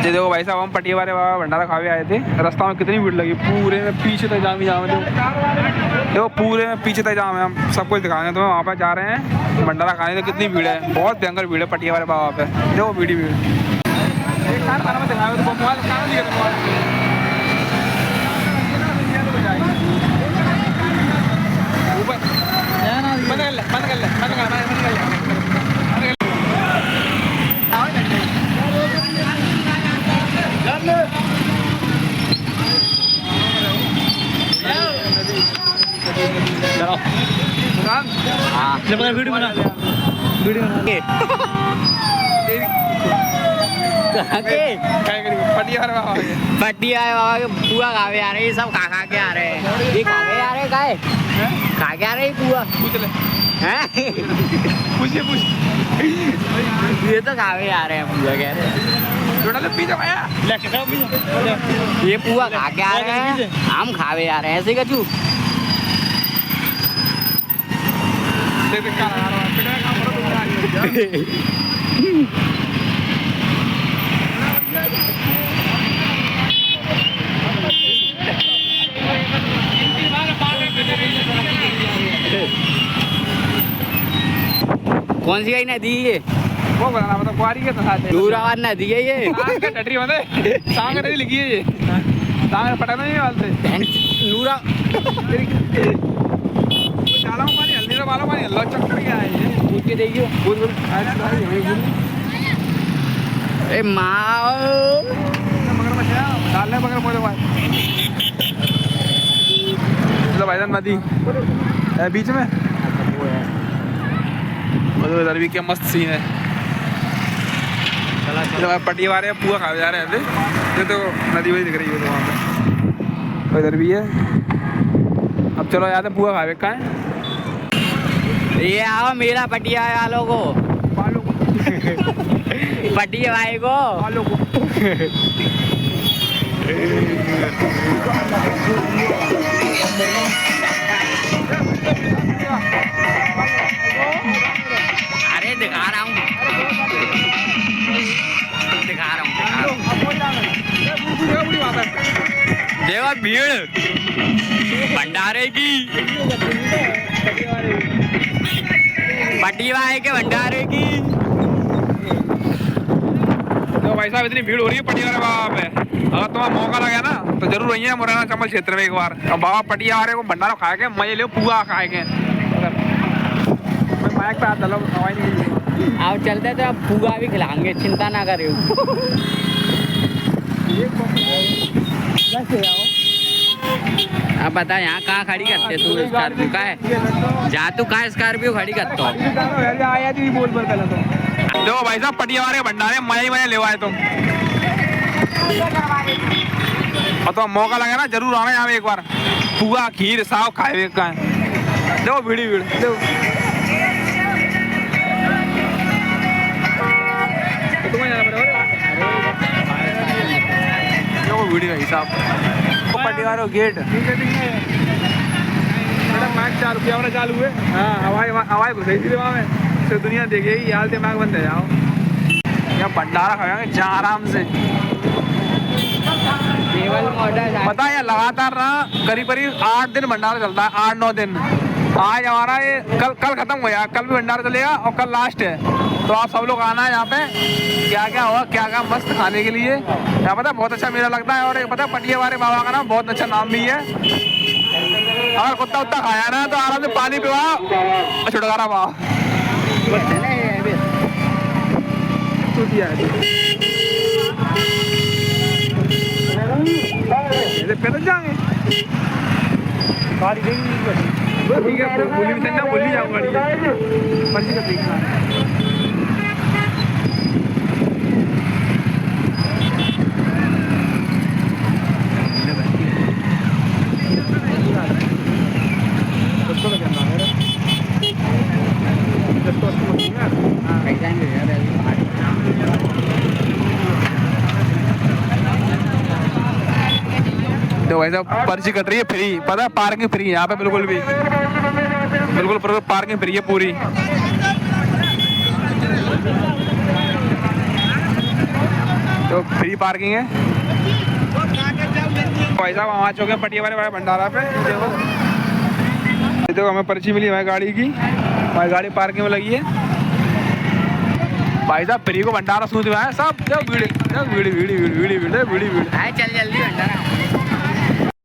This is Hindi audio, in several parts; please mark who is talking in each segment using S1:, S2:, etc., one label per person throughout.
S1: ये देखो भाई साहब, हम पटिया वाले बाबा भंडारा खावे आए थे। रास्ता में कितनी भीड़ लगी, पूरे में पीछे तक जाम ही जाम है। देखो पूरे में पीछे तक जाम है। हम सब कुछ दिखाएंगे तुम्हें। वहाँ पर जा रहे हैं भंडारा खाने, तो कितनी भीड़ है, बहुत भयंकर भीड़ है पटिया वाले बाबा पे। देखो भीड़ वीडियो बना
S2: पटिया बाबा के पुआ खावे आ रहे, सब खा के आ रहे हैं। ये खा के आ रहे काय खा के आ रहे पुआ,
S1: पूछ ले
S2: हैं?
S1: पूछ
S2: ये तो खावे आ रहे हैं पुआ, कह रहे ये पुआ खा के आ रहे हैं, हम खावे आ रहे हैं ऐसे कचू। कौन सी गई नदी ये?
S1: वो बताना मतलब कुआरी के साथ
S2: नूराबाद नदी है ये।
S1: टटरी मतलब सांग नदी लिखी है ये, सांग पटाना नहीं वालते
S2: नूरा
S1: चाला पानी हल्दी तो वाला पानी हल्ला चक्कर क्या है ये,
S2: पूछ के देखियो। ए माँ
S1: मगर मछलियाँ डालने मगर मोरे भाई। चलो भाईजान नदी है बीच में, इधर भी क्या मस्त सीन है। चलो भाई पटिया वाले पुआ खा जा रहे हैं। ये तो नदी वही दिख रही है तो वहाँ पे इधर भी है। अब चलो याद है पुआ खावे का है।
S2: ये आओ मेरा पटिया वालों को, पटिया भाई को अरे दिखा रहा हूँ देखो भीड़ भंडारे की, पटिया के भंडारे की।
S1: तो भाई साहब इतनी भीड़ हो रही है पटिया वाले बाबा पे। अगर तुम्हारा मौका लगा ना तो जरूर आइए मुरैना चंबल क्षेत्र में एक बार। अब बाबा पटिया वाले को भंडारा खाए के मजे ले, पुआ खाए के। मैं माइक पे हाथ डाला हवाई नहीं।
S2: आप चलते तो आप पुआ भी खिलाएंगे, चिंता ना करे। अब बता यहाँ कहाँ खड़ी करते तू? स्कॉर्पियो का है जा, तू कहाँ स्कॉर्पियो खड़ी करता हो?
S1: देखो भाई साहब पटिया वाले भंडारे मजे ले आए तुम। और तो मौका लगे ना जरूर आना यहाँ एक बार, पुआ खीर साग खाए का है। देखो भीड़ देखो वीडियो हिसाब पटिया वालों गेट मैच 4 रुपया वाला चालू है। हाँ हवाई घुस रही थी वहाँ में, तो दुनिया देखेगी यार दिमाग बंद है। जाओ यहाँ भंडारा खाएंगे जहाँ आराम से। पता है लगातार ना करीब 8 दिन भंडारा चलता है, 8-9 दिन। आज हमारा ये कल खत्म हो गया, कल भी भंडारा चलेगा और कल लास्ट है। तो आप सब लोग आना है यहाँ पे, क्या क्या होगा क्या क्या मस्त खाने के लिए। यहाँ पता है बहुत अच्छा मेला लगता है। और ये पता है पटिया वाले बाबा का ना बहुत अच्छा नाम भी है। अगर कुत्ता उत्ता खाया ना तो आराम से पानी पिवा छुटकारा पाओ। पैदल जाएंगे ठीक है, बोली भी ना बोली जाऊंगा मर्जी का देखना। तो वैसा पर्ची कट रही है फ्री, पता है पार्किंग फ्री है यहाँ पे, बिल्कुल पार्किंग फ्री है पूरी। तो फ्री पार्किंग है। भाई साहब हम आ चुके हैं पटिया वाले भंडारा पे। देखो हमें पर्ची मिली हमारी गाड़ी की, हमारी गाड़ी पार्किंग में लगी है। भाई साहब फ्री को भंडारा सूझ में है सब। भीड़
S2: चल जल्दी भंडारा।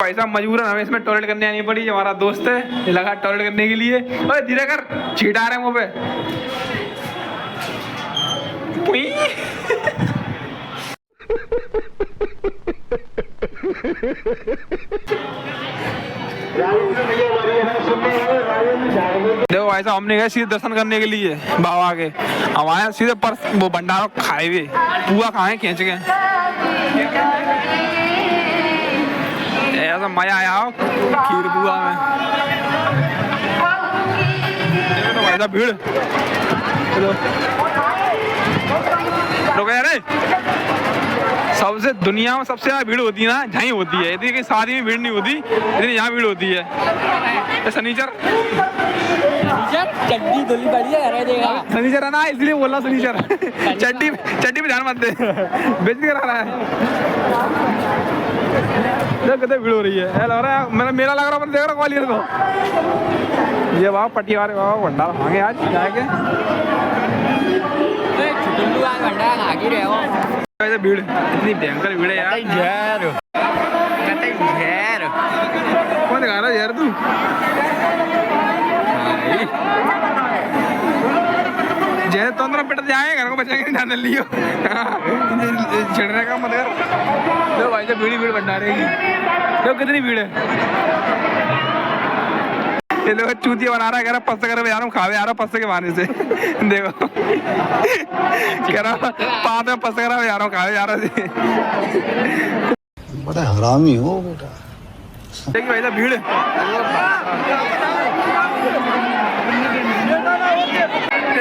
S1: भाई साहब मजबूरन हमें इसमें टॉयलेट करने आनी पड़ी। हमारा दोस्त है ये लगा टॉयलेट करने के लिए। ओए धीरे कर, छींट आ रहे हैं मुंह पे। देखो भाई साहब हमने गए सीधे दर्शन करने के लिए बाबा के। हम आए सीधे पर वो भंडारा खाए हुए पुआ खाए खींच के। ऐसा मजा आया हो खीर पुआ में। तो भाई साहब भीड़ रुको यार, सबसे दुनिया में सबसे ज्यादा भीड़ होती है ना जहाँ होती है। इतनी कहीं शादी में भीड़ नहीं होती इतनी यहाँ भीड़ होती है। शनिचर
S2: चड्डी धुली बढ़िया है देखा।
S1: शनिचर है ना इसलिए बोल रहा शनिचर। चड्डी पे ध्यान मत दे, बेइज्जती करा रहा है। देख कितनी भीड़ हो रही है। लग रहा है मेरा लग रहा है देख रहा ग्वालियर को। ये बाबा पटिया वाले बाबा भंडारा खाएंगे आज जाके। भीड़ इतनी भयंकर भीड़ है यार। कौन दिखा रहा है यार तू? जैसे तो अंदर पिट जाए घर को बचाएंगे ध्यान लियो। छिड़ने का मत कर। देखो भाई साहब भीड़ भंडारे की देखो कितनी भीड़ है। ये लोग चूतिया बना रहा है, कह रहा पस्ते कर यार खावे यार पस्ते के बहाने से। देखो कह रहा पात में पस्ते कर यार खावे यार से।
S3: बड़ा हरामी हो बेटा।
S1: देखिए भाई साहब भीड़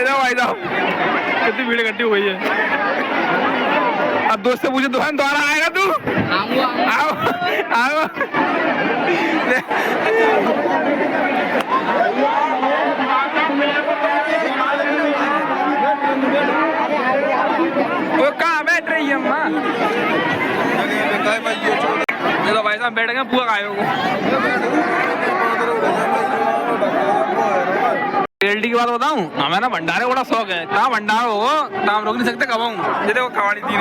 S1: भाई साहब कितनी भीड़ इकट्ठी हुई है। अब दोस्त से पूछे दुकान द्वारा आएगा तू? आओ आओ। वो कहाँ बैठ रही है अम्मा? तो भाई साहब बैठ गए पुआ खाए को। रियलिटी की बात बताऊं, हमें ना भंडारे बड़ा शौक है। कहाँ भंडारा हो तो हम रोक नहीं सकते कब आऊँ। ये देखो कवाड़ी तीन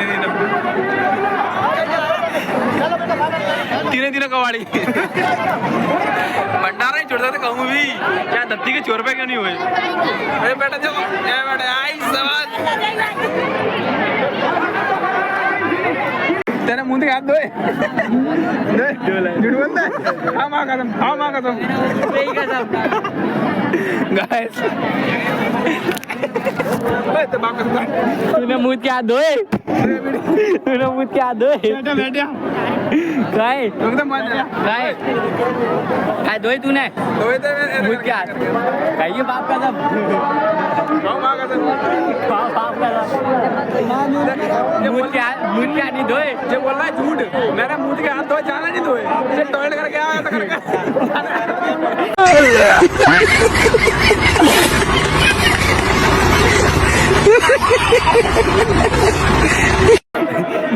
S1: कवाड़ी भंडारा ही छोड़ सकते कहूँ भी। क्या धत्ती के चोर पे क्यों नहीं हुए? अरे बेटा जो बेटा आई सवाल तेरे मुंह के हाथ धोए झूठ बोलता है। हाँ माँ कसम गाइस
S2: तूने मुंह के हाथ धोए? तूने मुंह के हाथ धोए? काय धोए तूने मुंह के हाथ? कहिए बाप का सब मुंह के हाथ नहीं धोए।
S1: जो बोल रहा है झूठ, मेरा मुंह के हाथ धोए जाना नहीं धोए। टॉयलेट करके आया था करके।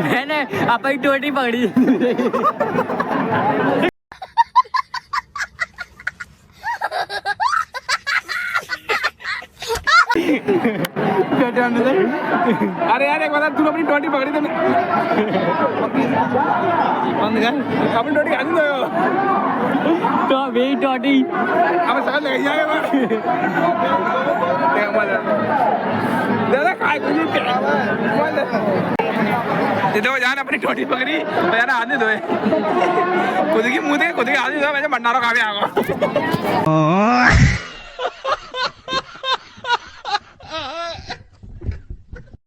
S2: मैंने अपनी टोटी पकड़ी।
S1: अरे यार एक बात, तू अपनी टोटी पकड़ी तो अपनी टोटी खा दी
S2: तो अभी टोटी
S1: अब समझ लग जाएगा। दादा खाए कुछ देखो जान अपनी टोटी पकड़ी यार हाथ नहीं धोए। खुद की मुँह खुद के हाथ नहीं धोए। मैं भंडारा खा के आ गया।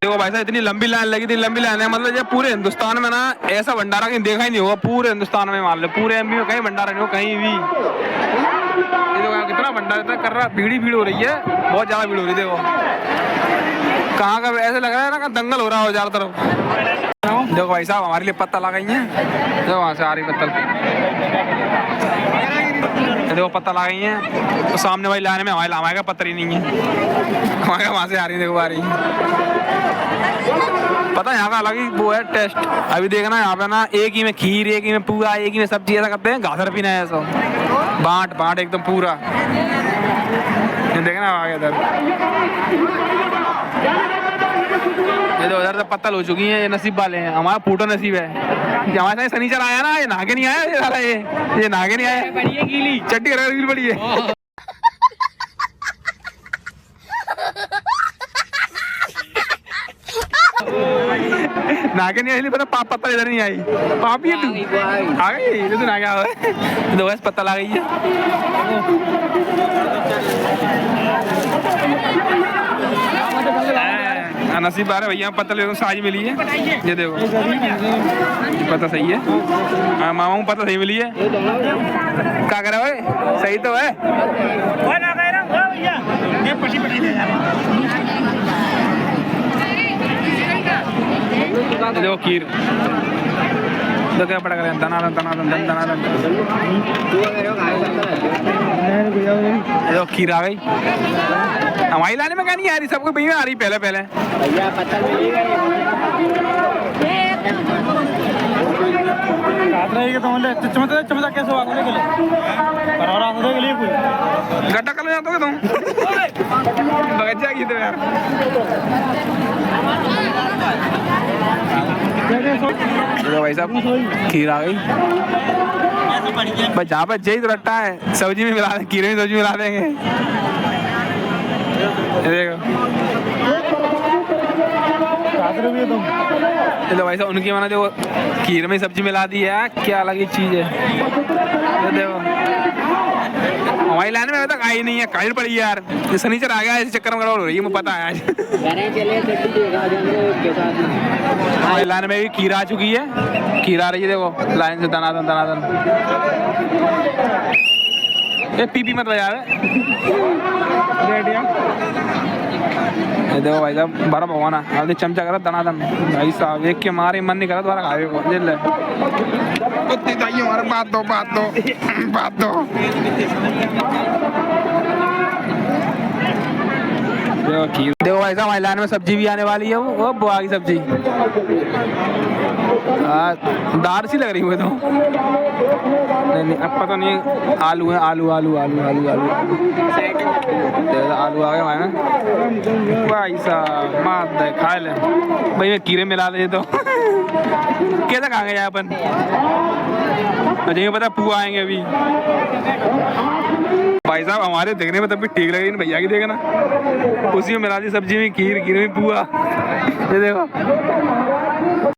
S1: देखो भाई साहब इतनी लंबी लाइन लगी थी। लंबी लाइन है मतलब ये पूरे हिंदुस्तान में ना ऐसा भंडारा कहीं देखा ही नहीं होगा। पूरे हिंदुस्तान में मान लो, पूरे एमपी में कहीं भंडारा नहीं हो कहीं भी। ये देखो कितना भंडारा इतना कर रहा, भीड़ हो रही है, बहुत ज्यादा भीड़ हो रही है। देखो कहाँ का ऐसे लग रहा है ना दंगल हो रहा हो चारों तरफ। देखो भाई साहब हमारे लिए पत्ता ला गई है। देखो वहाँ से आ रही पत्तल, देखो पत्ता ला गई है। तो सामने वाली लाइन में हमारे का पत्थर ही नहीं है। हमारे वहाँ से आ रही है। देखो आ रही है। पता है यहाँ का अलग ही वो है टेस्ट। अभी देखना यहाँ पे ना एक ही में खीर, एक ही में पूरा, एक ही में सब्जी, ऐसा करते हैं। घासर पीना है ऐसा, बांट बांट एकदम पूरा। ये देखना आगे इधर, ये तो उधर से पत्तल हो चुकी है। ये नसीब वाले हैं, हमारा फूटो नसीब है। ये हमारे साथ शनिचर आया ना, ये नहा के नहीं आया, ये साला ये नहा के नहीं आया, गीली चट्टी गीली पड़ी है। नागे नहीं आई, पता पत्ता इधर नहीं आई। पापी है तू, आ गई तो ना क्या दो बस पत्ता ला गई है। नसीब आ रहा है भैया, पत्ता ले साज मिली है। ये देखो पता सही है, मामा को पता सही मिली है। क्या कर रहा है, सही तो है। देखो खीर तो क्या पड़ा करें, दनादन दनादन दनादन। देखो खीर आ गई, हमारी लाने में क्या नहीं आ रही, सबको भैया आ रही पहले पहले।
S2: भैया पता मिलेगा
S3: चमचा कैसे
S1: गड्ढा कर जाते हो तुम बगैचा की तो यार। तो भाई साहब खीर आ गई, बस जहाँ पर जय तो रट्टा है, सब्जी में मिला देंगे, खीर में सब्जी मिला देंगे। देखो तो भाई साहब उनकी माना जो खीर में सब्जी मिला दी है, क्या अलग ही चीज है। तो देखो हमारी लाइन में अभी तक आई नहीं है, काइल पड़ी है यार। ये शनिचर आ गया, इस चक्कर में गड़बड़ हो रही है, मुझे पता है आज। हमारी लाइन में भी खीर आ चुकी है, खीर आ रही है देखो लाइन से दनादन दनादन। ये पी मत यार। ये देखो भाई साहब बड़ा भगवाना, अब चमचा करा दनादन भाई साहब, एक के मारे मन नहीं करा दोबारा खावे को। जेल हमारे बात दो बात दो बात दो। देखो खीर, देखो भाई साहब हमारी लाइन में सब्जी भी आने वाली है, वो बुआ की सब्जी। दार सी लग रही है तो नहीं, अब पता नहीं। आलू है, आलू आलू आलू आलू आलू आलू आ गया भाई भाई साहब, मात खा ले भाई। मैं कीड़े मिला दे तो कैसे खा गए अपन। अच्छा पता पुआ आएंगे अभी भाई साहब, हमारे देखने में तब भी ठीक लगे, भैया की देखना उसी में मिला दी सब्जी में खीर, खीर में पुआ। ये देखो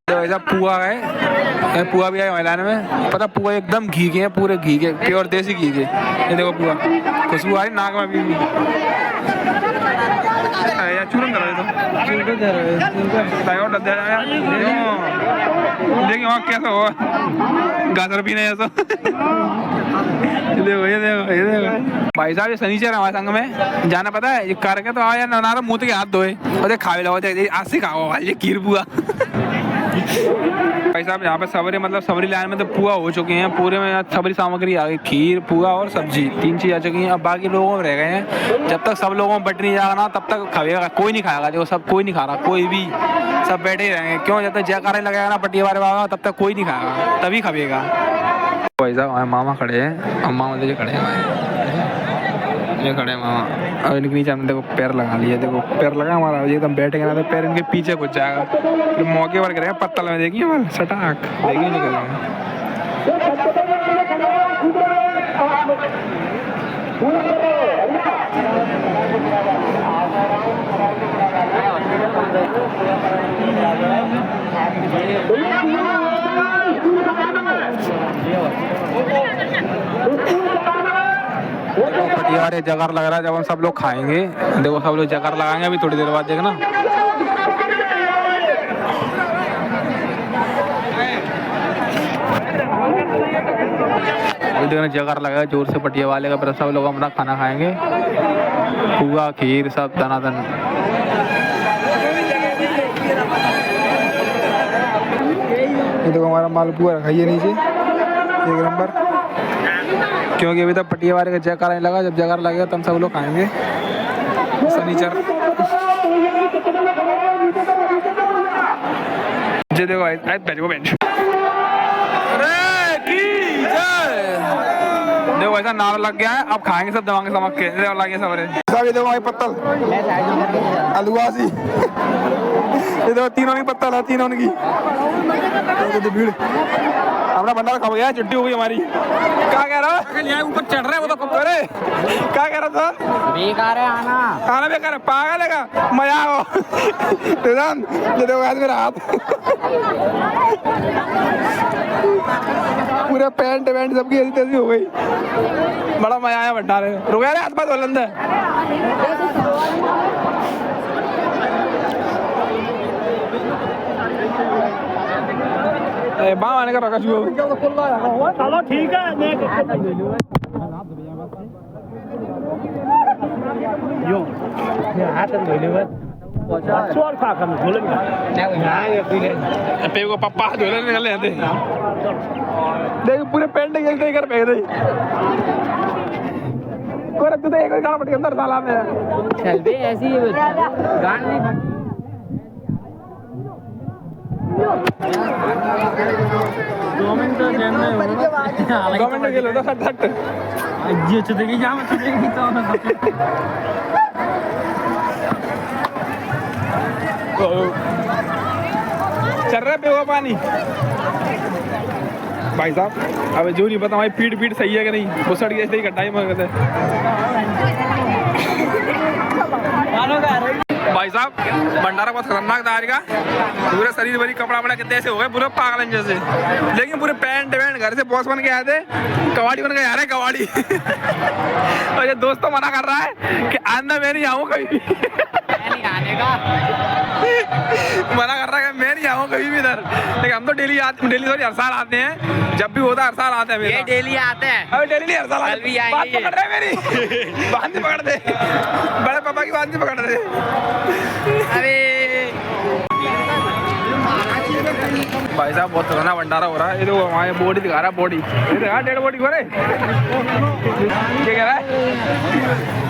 S1: भाई साहब पुआ है, पुआ भी आए महिलाने में। पता पुआ एकदम घी के हैं, पूरे घी के, प्योर देसी घी के। ये देखो पुआ, खुशबू आ रही नाक में अभी भी। चूरन करा देखिए वहाँ कैसा हुआ गाजर पीने ऐसा। देखो ये देखो ये देखो भाई साहब, ये शनिचर हमारे संग में जाना पता है, ये करके तो आया ना तो मुँह के हाथ धोए और खावे लो, आज से खाओ भाई ये खीर पुआ। भाई साहब यहाँ पे सबरी मतलब सबरी लाइन में तो पुआ हो चुके हैं पूरे में, सबरी सामग्री आ गई, खीर पुआ और सब्जी, 3 चीज आ चुकी हैं। अब बाकी लोगों में रह गए हैं, जब तक सब लोगों में बट नहीं जाएगा ना तब तक खाएगा, कोई नहीं खाएगा। देखो सब कोई नहीं खा रहा, कोई भी, सब बैठे ही रहेंगे। क्यों, जब तक जयकारा लगेगा ना पट्टी वाले बाबा तब तक कोई नहीं खाएगा, तभी खाएगा। भाई साहब हमारे मामा खड़े हैं, और मामा देखिए खड़े हैं, ये खड़े हैं मामा। और इनके नीचे हमने देखो पैर लगा लिया, देखो पैर लगा हमारा, एकदम बैठेंगे ना तो पैर इनके पीछे घुस जाएगा, फिर मौके पर करेंगे पत्तल में। देखिए हमारे सटाक देखिए नहीं करेंगे। यार ये जगार लग रहा है, जब हम सब लोग खाएंगे देखो सब लोग जगार लगाएंगे अभी थोड़ी देर बाद, देखना। अभी देखना जगार लगाएगा जोर से पटिया वाले का, फिर सब लोग अपना खाना खाएंगे, पुआ खीर सब दनादन। ये देखो हमारा मालपुआ रखा है नीचे 1 नंबर, क्योंकि अभी तक पटिया वाले का जयकारा नहीं लगा, जब जयकारा लगेगा तब सब लोग खाएंगे शनिचर। जे देखो भाई बैठ को बेंच अरे की जय देखो ऐसा नारा लग गया है अब खाएंगे सब दवाएंगे समझ के लगे सबरे सब ये देखो भाई पत्तल अलुआसी ये देखो तीनों की पत्तल है तीनों की तो भीड़ अपना भंडारा खा गया छुट्टी हो गई हमारी क्या कह रहा है ऊपर चढ़ रहे वो तो कब करे क्या कह रहा था
S2: बेकार है आना
S1: आना बेकार है पागल है का मजा हो ये देखो आज मेरा हाथ पूरा पैंट वैंट सबकी ऐसी तैसी हो गई बड़ा मजा आया भंडारे रुक गया हाथ पास बुलंद है बाहर आने का रखा चलो
S3: ठीक है
S1: पे को पापा धोले निकल जाते देख पूरे पेंट खेलते कर फेंक दे कोरे तू तो एक गाना पट के अंदर साला में
S2: चल बे ऐसी गान नहीं
S1: गवर्नमेंट के लोग हट हट
S3: जी अच्छे देखिए जाम अच्छे देखिए
S1: तो चल रहा पे वो पानी भाई साहब अब जो नहीं पता भाई पीठ सही है कि नहीं वो सड़ गया ऐसे ही कटाई में कहते भाई साहब भंडारा बहुत खतरनाक था आज का पूरे शरीर भरी कपड़ा वपड़ा कितने ऐसे हो गए पूरे पागल जैसे लेकिन पूरे पैंट वैंट घर से बॉस बन के आए थे कबाड़ी बन के आ रहे कबाड़ी और ये दोस्त तो मना कर रहा है कि आंदा मैं नहीं आऊँ कभी भी
S2: आने का
S1: मना कर रहा है मैं नहीं आऊँ कभी भी इधर लेकिन हम तो डेली सॉरी हर साल आते हैं जब भी होता है हर साल आते हैं
S2: ये डेली आते हैं
S1: अभी डेली नहीं हर साल
S2: कल भी
S1: बात
S2: आएंगे
S1: पकड़ रहे हैं मेरी बात नहीं पकड़ दे बड़े पापा की बात नहीं पकड़ रहे
S2: अरे
S1: भाई साहब बहुत खतरनाक भंडारा हो रहा है ये तो हमारे बॉडी दिखा रहा है बॉडी ये दिखा डेड बॉडी हो रहे क्या कह रहा है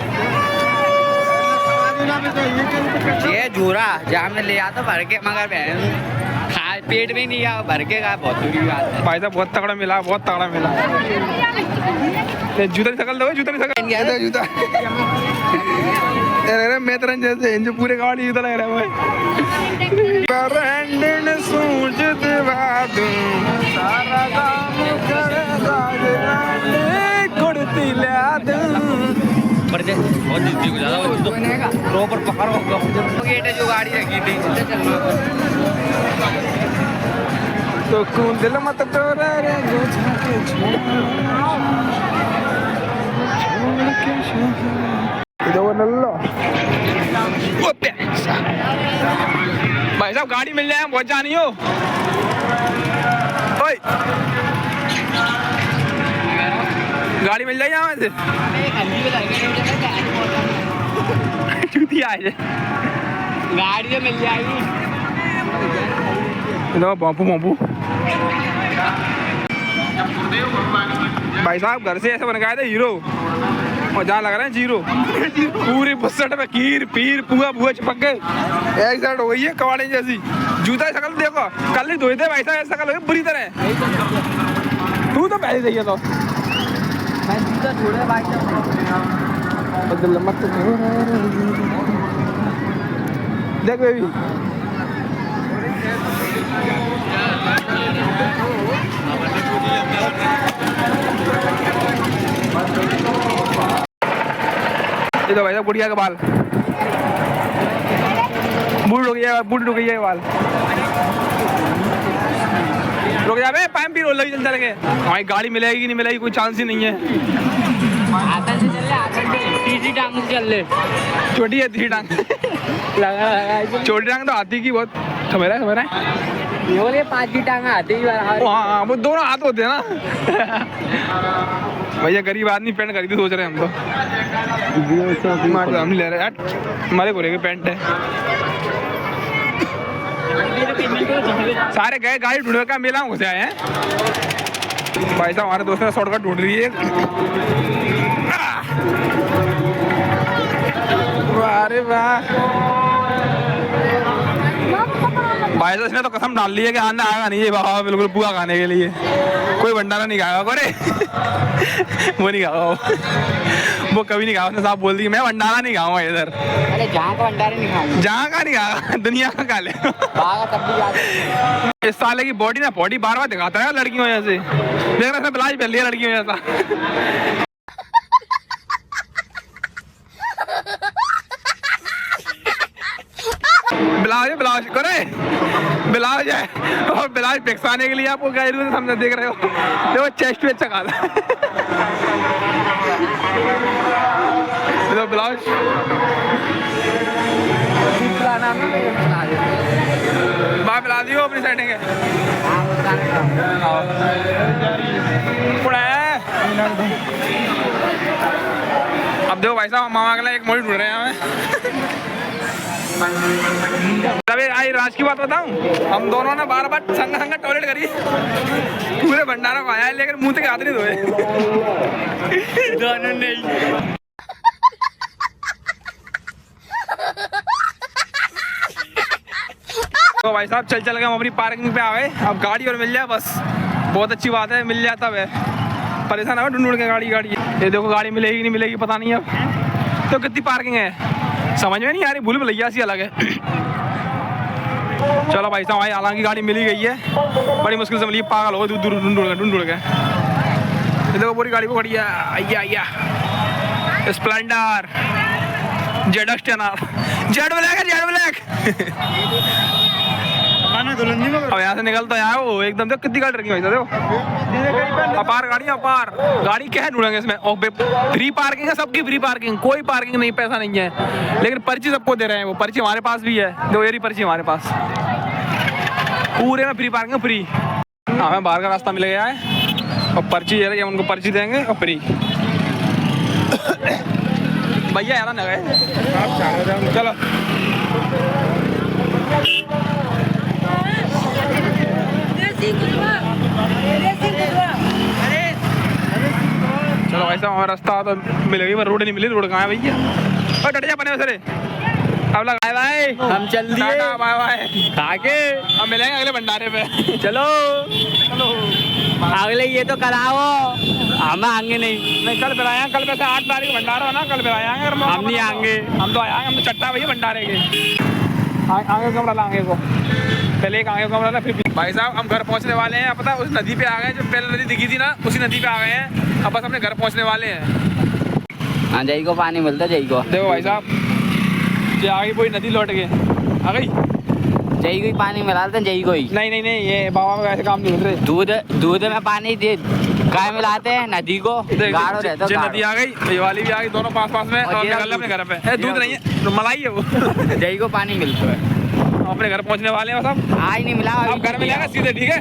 S2: ये झूरा जहाँ में ले आता भर के मगर खाए पेट में नहीं गया भर के का बहुत दूरी बात है
S1: भाई साहब बहुत तगड़ा मिला जूता नहीं सकल दो जूता नहीं सकल जूता अरे मैं तरह जैसे जो पूरे गाड़ी जूता लग रहा है भाई सूझ दिवा दूं सारा काम कर कुर्ती ला दूं
S2: पर दे बहुत जल्दी को ज्यादा प्रॉपर पकड़ो गेट है जो गाड़ी रखी थी
S1: तो दिल मत तोड़ा रे भाई साहब गाड़ी मिल जाए बहुत जानी हो ओए गाड़ी मिल जाए यहाँ से चूती आए
S2: गाड़ी तो मिल जाएगी
S1: बम्पू भाई साहब घर से ऐसे बन गए थे हीरो और जहाँ लग रहे हैं जीरो पूरी बुस्सट में कीर पीर पुआ बुआ चिपक गए एक साइड हो गई है कबाड़ी जैसी जूता शकल देखो कल नहीं धोए थे भाई साहब ऐसा शकल हो बुरी तरह तू तो पहले सही है तो देख बेबी ये तो भाई साहब गुड़िया के बाल बूढ़ हो गया बाल रुक जा बे पाइप भी रोल लगी चलता लगे हमारी गाड़ी मिलेगी नहीं मिलेगी कोई चांस ही नहीं है
S2: तीसरी टांग से चल ले
S1: छोटी है तीसरी टांग
S2: लगा
S1: छोटी टांग तो हाथी की बहुत समझ रहा है
S2: ये 5 की टांग आती है
S1: हाँ वो दोनों हाथ होते हैं ना भैया गरीब आदमी पैंट खरीदी सोच रहे हैं हम तो हम ले रहे हैं हमारे गोरे के पैंट है सारे गए गाड़ी ढूंढने का मेला घुसे आए हैं भाई साहब हमारे दोस्त ने शॉर्टकट ढूंढ रही है अरे वाह भाई साहब इसने तो कसम डाल ली है कि आना आएगा नहीं ये बाबा बिल्कुल पुआ खाने के लिए। कोई भंडारा नहीं खाएगा कोरे वो नहीं खाओ वो कभी नहीं खाओ। उसने साहब बोल दी मैं भंडारा नहीं खाऊंगा इधर।
S2: अरे जहाँ का भंडारे नहीं खाऊंगा,
S1: जहाँ का नहीं खाएगा दुनिया का खा ले।
S2: तब भी याद
S1: इस साले की बॉडी ना बॉडी बार बार दिखाता है लड़कियों जैसे। देख रहा है ब्लाउज पहन लिया लड़कियों जैसा। ब्लाउज करे ब्लाउज है और ब्लाउज फिक्साने के लिए आपको क्या जरूरत है समझ देख रहे हो। देखो चेस्ट पे अच्छा खाना देखो ब्लाउज बाप पिला दियो अपनी सेटिंग है। अब देखो भाई साहब मामा के लिए एक मोड़ी ढूंढ रहे हैं हमें। अबे आई राज की बात बताऊं, हम दोनों ने बार बार संग टॉयलेट करी पूरे भंडारा को आया लेकिन मुंह तक हाथ नहीं धोए दोनों ने। तो भाई साहब चल के हम अपनी पार्किंग पे आ गए। अब गाड़ी और मिल जाए बस बहुत अच्छी बात है, मिल जाता है परेशान है ढूंढ के गाड़ी। ये देखो गाड़ी मिलेगी नहीं मिलेगी पता नहीं। अब तो कितनी पार्किंग है समझ में नहीं आ रही, भूल भुलैया सी अलग है। चलो भाई साहब हालांकि गाड़ी मिल ही गई है, बड़ी मुश्किल से मिली, पागल हो गए ढूंढ के। देखो पूरी गाड़ी को खड़ी है आइया स्प्लेंडर जेड ब्लैक अब यहाँ से निकल तो यहाँ वो एकदम देखो कितनी गाड़ी रखी भाई देखो अपार गाड़ी क्या है ढूंढेंगे इसमें। और फ्री पार्किंग है सबकी, फ्री पार्किंग कोई पार्किंग नहीं पैसा नहीं है लेकिन पर्ची सबको दे रहे हैं। वो पर्ची हमारे पास भी है, दो ये पर्ची हमारे पास पूरे में फ्री पार्किंग फ्री। हमें बाहर का रास्ता मिल गया है और पर्ची दे रही है, उनको पर्ची देंगे और फ्री। भैया यार न गए चलो चलो भाई साहब हमारा रास्ता तो मिलेगी पर रोड नहीं मिली। रोड कहाँ है भैया? और डट जा बने सरे अब लगाए भाई
S2: हम चल दिए
S1: बाय बाय
S2: खाके
S1: हम मिलेंगे अगले भंडारे पे।
S2: चलो अगले ये तो कराओ हम आएंगे नहीं
S1: कल फिर आएंगे। कल वैसे 8 तारीख भंडारा हो ना, कल फिर आएंगे।
S2: हम नहीं आएंगे,
S1: हम तो आएंगे, हम तो चट्टा भैया भंडारे के आगे कमरा लाएंगे को पहले एक आगे कमरा ला फिर। भाई साहब हम घर पहुंचने वाले हैं। अब पता उस नदी पे आ गए जो पहले नदी दिखी थी ना, उसी नदी पे आ गए हैं। अब बस अपने घर पहुंचने वाले हैं।
S2: हाँ जई को पानी मिलता जई को।
S1: देखो भाई साहब ये आ गई कोई नदी लौट के आ गई।
S2: जई को पानी मिलाते जई को ही
S1: नहीं ये बाबा ऐसे काम नहीं होते।
S2: दूध में पानी काय मिलाते हैं नदी को गाढ़ो रहता है।
S1: नदी आ गई, ये वाली भी आ गई, दोनों पास में और निकल अपने घर पे। दूध नहीं है मलाई है वो
S2: जई को पानी मिलता है।
S1: अपने घर पहुंचने वाले हैं सब।
S2: आज नहीं मिला
S1: अब घर में जाएगा सीधे ठीक है।